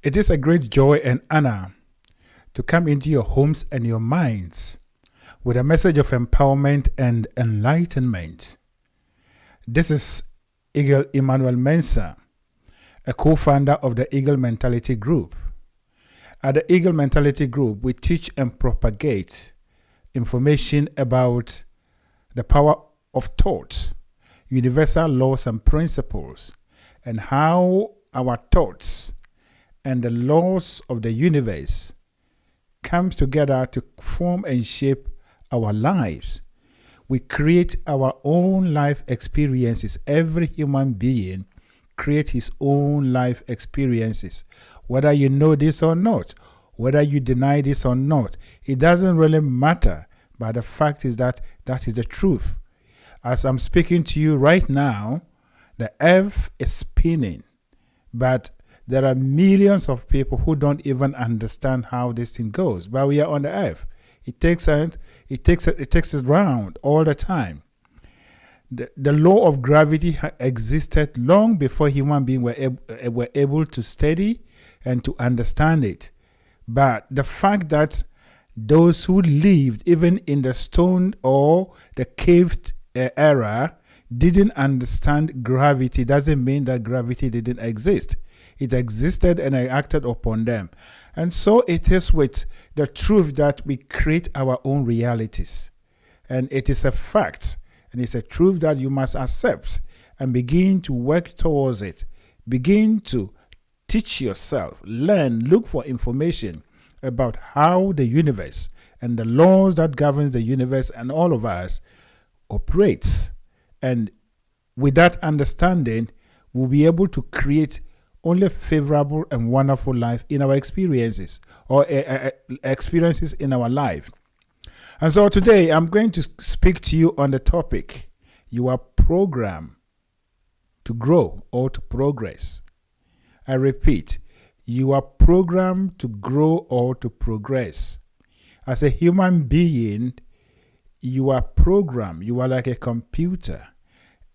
It is a great joy and honor to come into your homes and your minds with a message of empowerment and enlightenment. This is Eagle Emmanuel Mensah, a co-founder of the Eagle Mentality Group. At the Eagle Mentality Group, we teach and propagate information about the power of thought, universal laws and principles, and how our thoughts and the laws of the universe come together to form and shape our lives. We create our own life experiences. Every human being creates his own life experiences. Whether you know this or not, whether you deny this or not, it doesn't really matter. But the fact is that that is the truth. As I'm speaking to you right now, the earth is spinning, but there are millions of people who don't even understand how this thing goes. But we are on the earth. It takes us round all the time. The law of gravity existed long before human beings were able to study and to understand it. But the fact that those who lived even in the stone or the cave era didn't understand gravity doesn't mean that gravity didn't exist. It existed and I acted upon them. And so it is with the truth that we create our own realities. And it is a fact. And it's a truth that you must accept and begin to work towards it. Begin to teach yourself, learn, look for information about how the universe and the laws that governs the universe and all of us operates. And with that understanding, we'll be able to create only favorable and wonderful life in our experiences or experiences in our life. And so today I'm going to speak to you on the topic, you are programmed to grow or to progress. I repeat, you are programmed to grow or to progress. As a human being, you are programmed. You are like a computer.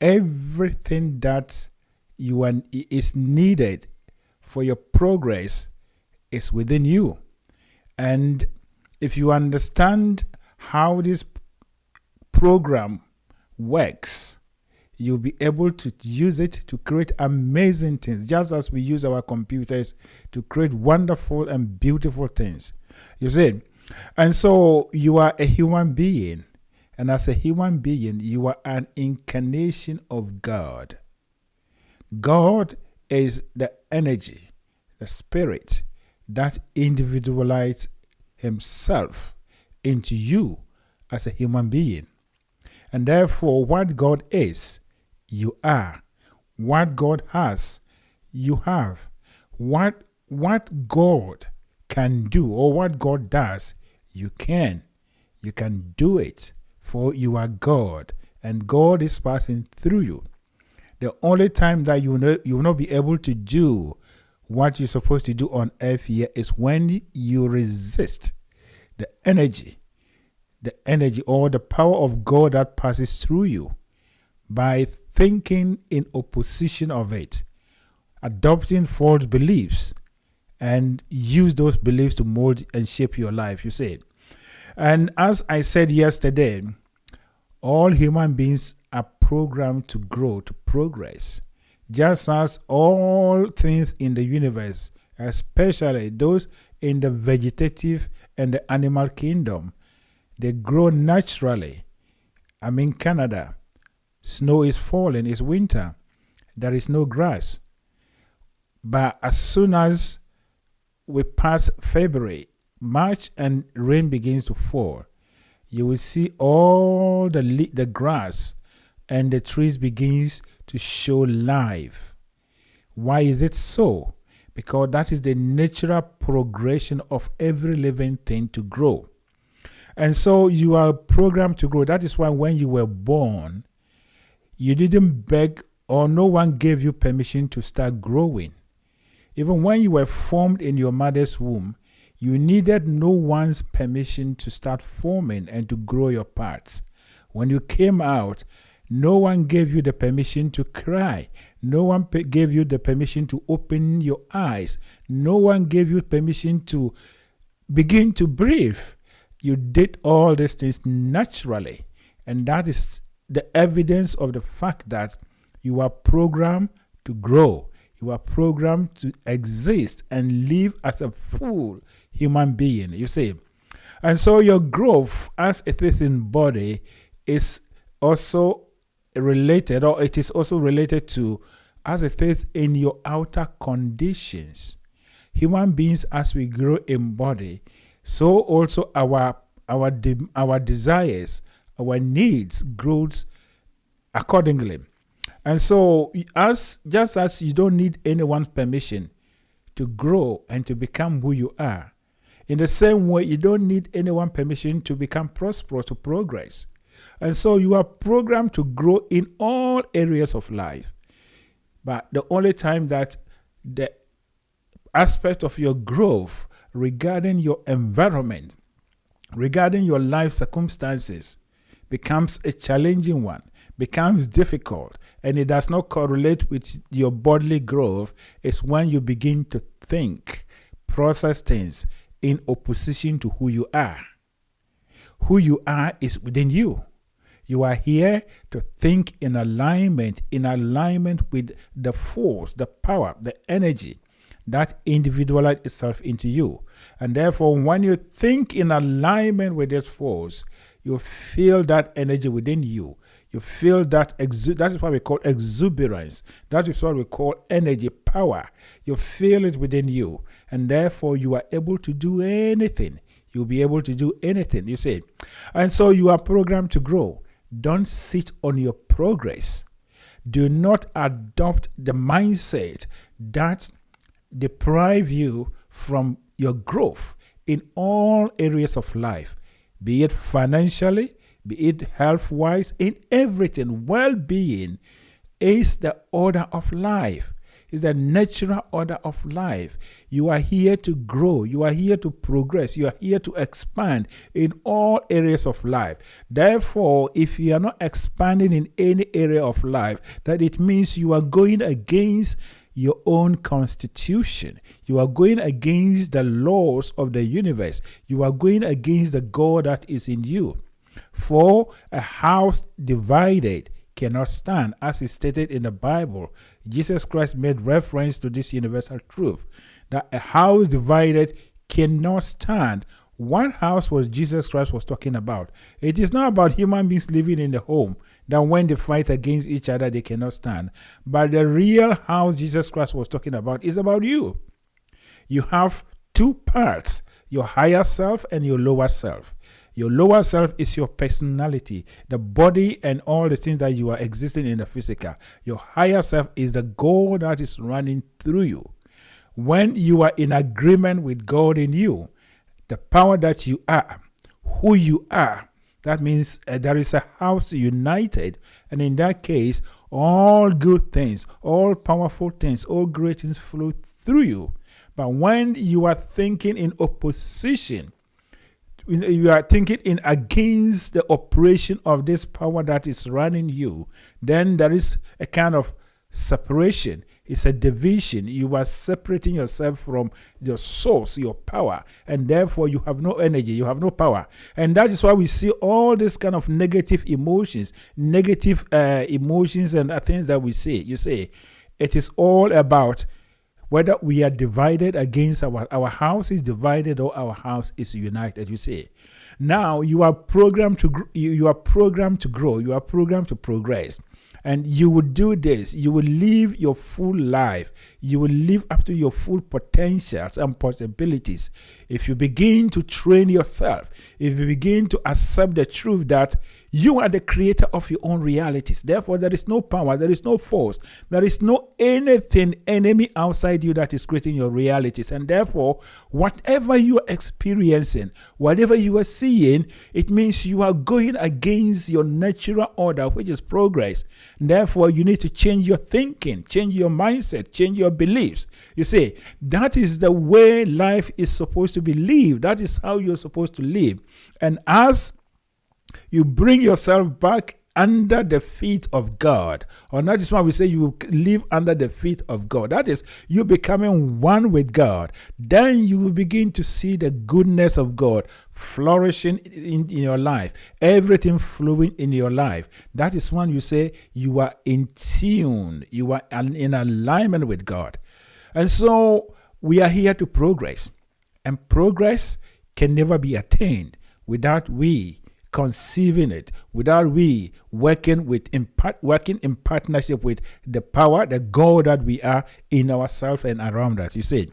Everything that is needed for your progress is within you. And if you understand how this program works, you'll be able to use it to create amazing things, just as we use our computers to create wonderful and beautiful things. You see? And so you are a human being. And as a human being, you are an incarnation of God. God is the energy, the spirit that individualizes himself into you as a human being. And therefore, what God is, you are. What God has, you have. What God can do or what God does, you can. You can do it, for you are God, and God is passing through you. The only time that you will not be able to do what you're supposed to do on earth here is when you resist the energy or the power of God that passes through you by thinking in opposition of it, adopting false beliefs, and use those beliefs to mold and shape your life, you see. And as I said yesterday, all human beings are programmed to grow, to progress, just as all things in the universe, especially those in the vegetative and the animal kingdom, they grow naturally. I'm in Canada. Snow is falling, it's winter. There is no grass. But as soon as we pass February, March, and rain begins to fall, you will see all the grass and the trees begins to show life. Why is it so? Because that is the natural progression of every living thing to grow. And so you are programmed to grow. That is why when you were born, you didn't beg or no one gave you permission to start growing. Even when you were formed in your mother's womb, you needed no one's permission to start forming and to grow your parts. When you came out, No one gave you the permission to cry. No one gave you the permission to open your eyes. No one gave you permission to begin to breathe. You did all these things naturally. And that is the evidence of the fact that you are programmed to grow. You are programmed to exist and live as a full human being, you see. And so your growth, as it is in body, is also related, or it is also related to as it is in your outer conditions. Human beings, as we grow in body, so also our desires, our needs grows accordingly. And so just as you don't need anyone's permission to grow and to become who you are, in the same way, you don't need anyone's permission to become prosperous, to progress. And so you are programmed to grow in all areas of life. But the only time that the aspect of your growth regarding your environment, regarding your life circumstances, becomes a challenging one, becomes difficult, and it does not correlate with your bodily growth, is when you begin to think, process things in opposition to who you are. Who you are is within you. You are here to think in alignment with the force, the power, the energy that individualizes itself into you. And therefore, when you think in alignment with this force, you feel that energy within you. You feel that, that is what we call exuberance. That is what we call energy, power. You feel it within you. And therefore, you are able to do anything. You'll be able to do anything, you see. And so you are programmed to grow. Don't sit on your progress. Do not adopt the mindset that deprive you from your growth in all areas of life, be it financially, be it health-wise, in everything. Well-being is the order of life. It's the natural order of life. You are here to grow. You are here to progress. You are here to expand in all areas of life. Therefore, if you are not expanding in any area of life, that it means you are going against your own constitution. You are going against the laws of the universe. You are going against the God that is in you. For a house divided cannot stand, as is stated in the Bible. Jesus Christ made reference to this universal truth, that a house divided cannot stand. What house was Jesus Christ was talking about? It is not about human beings living in the home, that when they fight against each other, they cannot stand. But the real house Jesus Christ was talking about is about you. You have two parts, your higher self and your lower self. Your lower self is your personality, the body and all the things that you are existing in the physical. Your higher self is the God that is running through you. When you are in agreement with God in you, the power that you are, who you are, that means there is a house united. And in that case, all good things, all powerful things, all great things flow through you. But when you are thinking in opposition, you are thinking in against the operation of this power that is running you, then there is a kind of separation. It's a division. You are separating yourself from your source, your power, and therefore you have no energy, you have no power. And that is why we see all this kind of negative emotions and things that we see. You see, it is all about whether we are divided against our house is divided or our house is united, you see. Now you are programmed to grow, you are programmed to progress. And you will do this. You will live your full life. You will live up to your full potentials and possibilities. If you begin to train yourself, if you begin to accept the truth that you are the creator of your own realities. Therefore, there is no power, there is no force, there is no enemy outside you that is creating your realities. And therefore, whatever you are experiencing, whatever you are seeing, it means you are going against your natural order, which is progress. Therefore, you need to change your thinking, change your mindset, change your beliefs. You see, that is the way life is supposed to be lived. That is how you're supposed to live. And as you bring yourself back under the feet of God. Or that is why we say you live under the feet of God. That is, you becoming one with God. Then you will begin to see the goodness of God flourishing in your life. Everything flowing in your life. That is when you say you are in tune. You are in alignment with God. And so we are here to progress. And progress can never be attained without we conceiving it, without we working in partnership with the power, the God that we are in ourselves and around us, you see.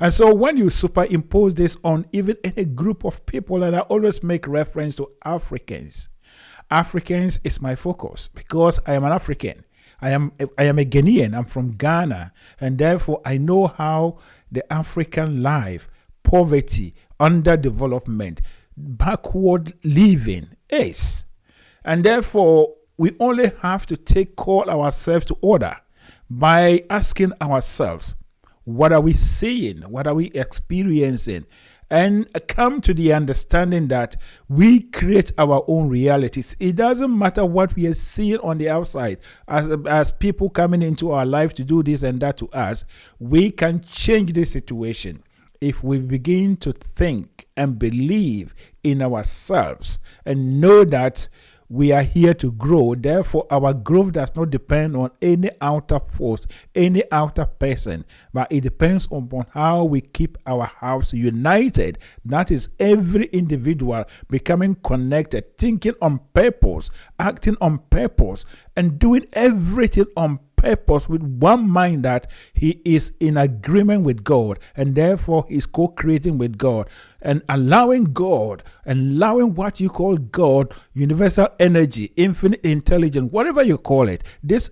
And so when you superimpose this on even any group of people, and I always make reference to Africans. Africans is my focus because I am an African. I am a Ghanaian. I'm from Ghana. And therefore, I know how the African life, poverty, underdevelopment, backward living is. And therefore, we only have to call ourselves to order by asking ourselves, what are we seeing? What are we experiencing? And come to the understanding that we create our own realities. It doesn't matter what we are seeing on the outside. As people coming into our life to do this and that to us, we can change this situation if we begin to think and believe in ourselves and know that we are here to grow. Therefore, our growth does not depend on any outer force, any outer person, but it depends upon how we keep our house united. That is, every individual becoming connected, thinking on purpose, acting on purpose, and doing everything on purpose with one mind that he is in agreement with God, and therefore he's co-creating with God and allowing God, and allowing what you call God, universal energy, infinite intelligence, whatever you call it, this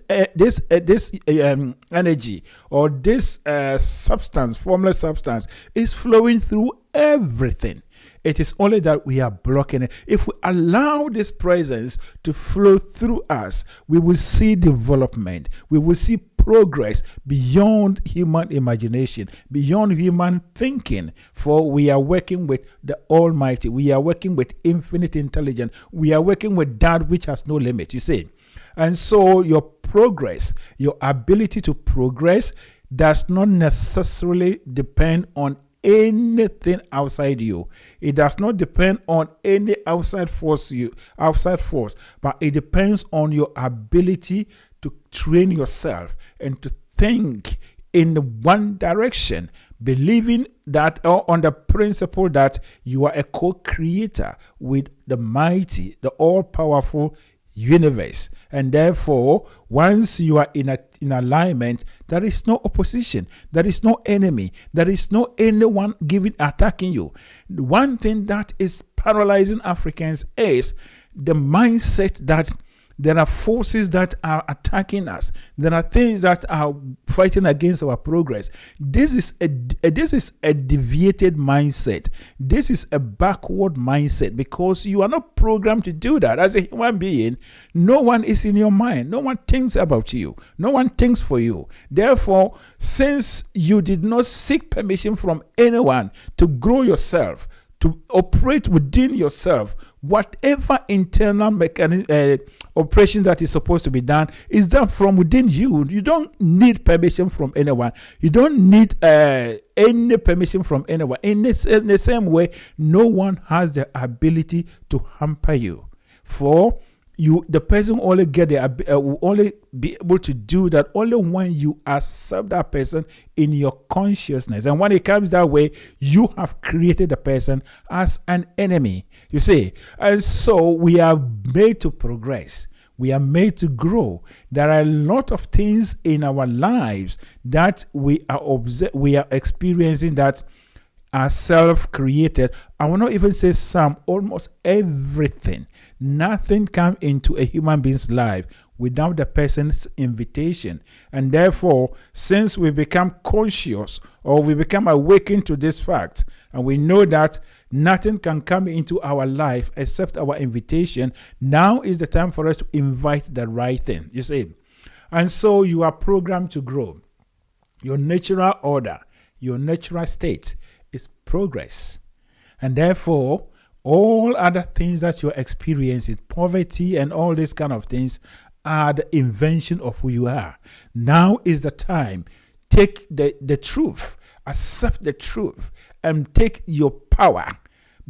energy or this substance, formless substance, is flowing through everything. It is only that we are blocking it. If we allow this presence to flow through us, we will see development. We will see progress beyond human imagination, beyond human thinking. For we are working with the Almighty. We are working with infinite intelligence. We are working with that which has no limit, you see. And so your progress, your ability to progress does not necessarily depend on anything outside you. It does not depend on any outside force, but it depends on your ability to train yourself and to think in one direction, believing that, or on the principle that you are a co-creator with the mighty, the all-powerful universe. And therefore, once you are in alignment, there is no opposition, there is no enemy, there is no anyone attacking you. One thing that is paralyzing Africans is the mindset that there are forces that are attacking us. There are things that are fighting against our progress. This is a deviated mindset. This is a backward mindset, because you are not programmed to do that. As a human being, no one is in your mind. No one thinks about you. No one thinks for you. Therefore, since you did not seek permission from anyone to grow yourself, to operate within yourself, whatever internal operation that is supposed to be done is done from within you. You don't need permission from anyone. You don't need any permission from anyone. In the same way, no one has the ability to hamper you. For you, the person only will only be able to do that only when you accept that person in your consciousness. And when it comes that way, you have created the person as an enemy. You see, and so we are made to progress. We are made to grow. There are a lot of things in our lives that we are experiencing that are self-created. I will not even say some, almost everything. Nothing comes into a human being's life without the person's invitation. And therefore, since we become conscious, or we become awakened to this fact, and we know that nothing can come into our life except our invitation, now is the time for us to invite the right thing, you see. And so you are programmed to grow. Your natural order, your natural state is progress. And therefore, All other things that you're experiencing, poverty and all these kind of things, are the invention of who you are. Now is the time. Take the truth, accept the truth, and take your power.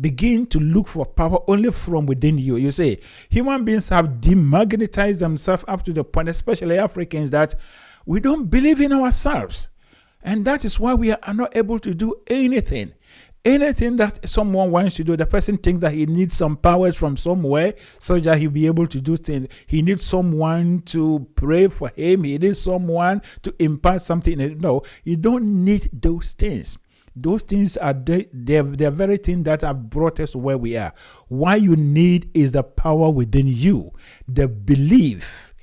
Begin to look for power only from within you. You say, human beings have demagnetized themselves up to the point, especially Africans, that we don't believe in ourselves. And that is why we are not able to do anything. Anything that someone wants to do, the person thinks that he needs some powers from somewhere so that he'll be able to do things. He needs someone to pray for him. He needs someone to impart something. No, you don't need those things. Those things are they're very thing that have brought us where we are. What you need is the power within you, the belief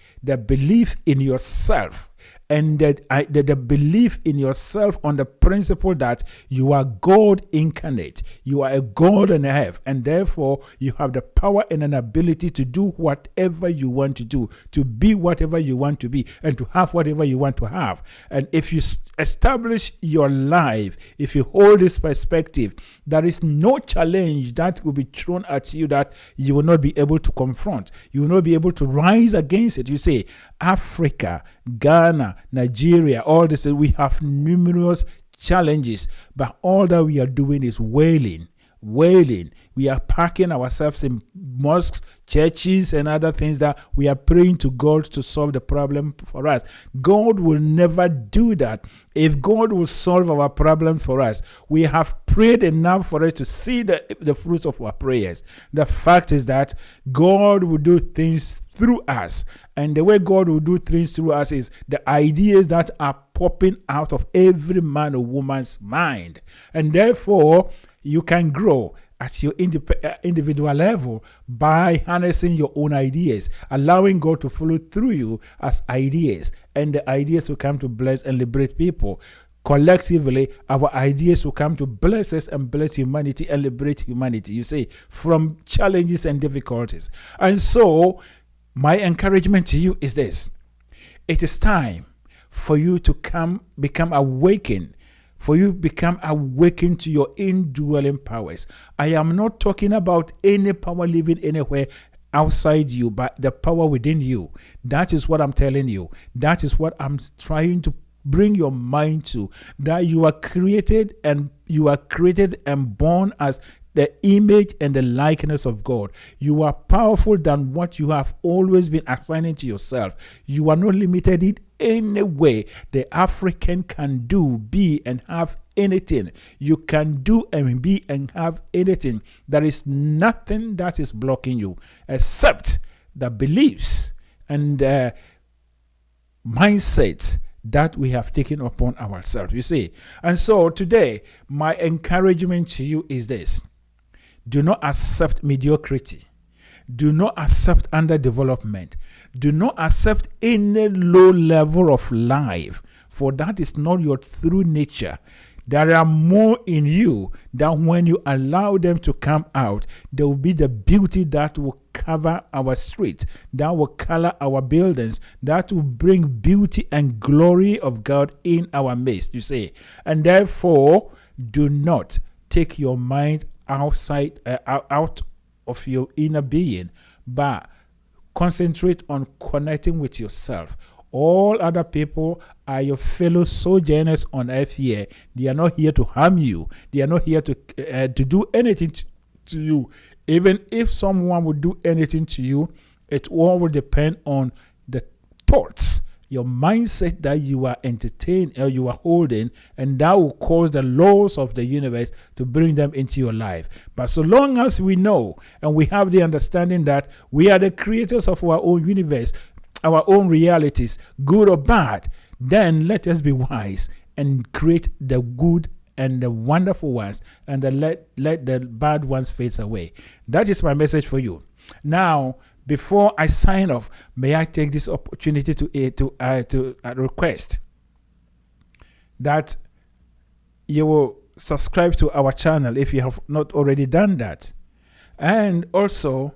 in yourself. And the belief in yourself on the principle that you are God incarnate. You are a God on earth. And therefore, you have the power and an ability to do whatever you want to do, to be whatever you want to be, and to have whatever you want to have. And if you establish your life, if you hold this perspective, there is no challenge that will be thrown at you that you will not be able to confront. You will not be able to rise against it. You say, Africa, Ghana, Nigeria, all this, we have numerous challenges, but all that we are doing is wailing. We are packing ourselves in mosques, churches, and other things that we are praying to God to solve the problem for us. God will never do that. If God will solve our problem for us, we have prayed enough for us to see the fruits of our prayers. The fact is that God will do things through us. And the way God will do things through us is the ideas that are popping out of every man or woman's mind. And therefore, you can grow at your individual level by harnessing your own ideas, allowing God to flow through you as ideas, and the ideas will come to bless and liberate people. Collectively, our ideas will come to bless us and bless humanity and liberate humanity, you see, from challenges and difficulties. And so, my encouragement to you is this. It is time for you to become awakened, for you become awakened to your indwelling powers. I am not talking about any power living anywhere outside you, but the power within you. That is what I'm telling you. That is what I'm trying to bring your mind to, that you are created and born as the image and the likeness of God. You are powerful than what you have always been assigning to yourself. You are not limited in any way. The African can do, be, and have anything. You can do and be and have anything. There is nothing that is blocking you except the beliefs and the mindset that we have taken upon ourselves, you see. And so today, my encouragement to you is this. Do not accept mediocrity. Do not accept underdevelopment. Do not accept any low level of life, for that is not your true nature. There are more in you that when you allow them to come out, there will be the beauty that will cover our streets, that will color our buildings, that will bring beauty and glory of God in our midst, you see. And therefore, do not take your mind out of your inner being, but concentrate on connecting with yourself. All other people are your fellow sojourners on earth here. They are not here to harm you. They are not here to do anything to you. Even if someone would do anything to you, it all will depend on the thoughts, your mindset that you are entertaining or you are holding, and that will cause the laws of the universe to bring them into your life. But so long as we know and we have the understanding that we are the creators of our own universe, our own realities, good or bad, then let us be wise and create the good and the wonderful ones, and let the bad ones fade away. That is my message for you. Now, before I sign off, may I take this opportunity to request that you will subscribe to our channel if you have not already done that, and also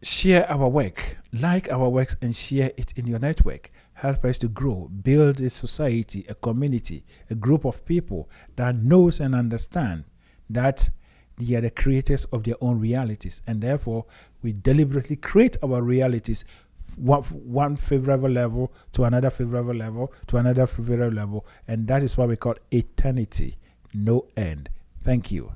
share our work, like our works, and share it in your network. Help us to grow, build a society, a community, a group of people that knows and understand that They are the creators of their own realities, and therefore we deliberately create our realities, one favorable level to another favorable level to another favorable level, and that is what we call eternity, no end. Thank you.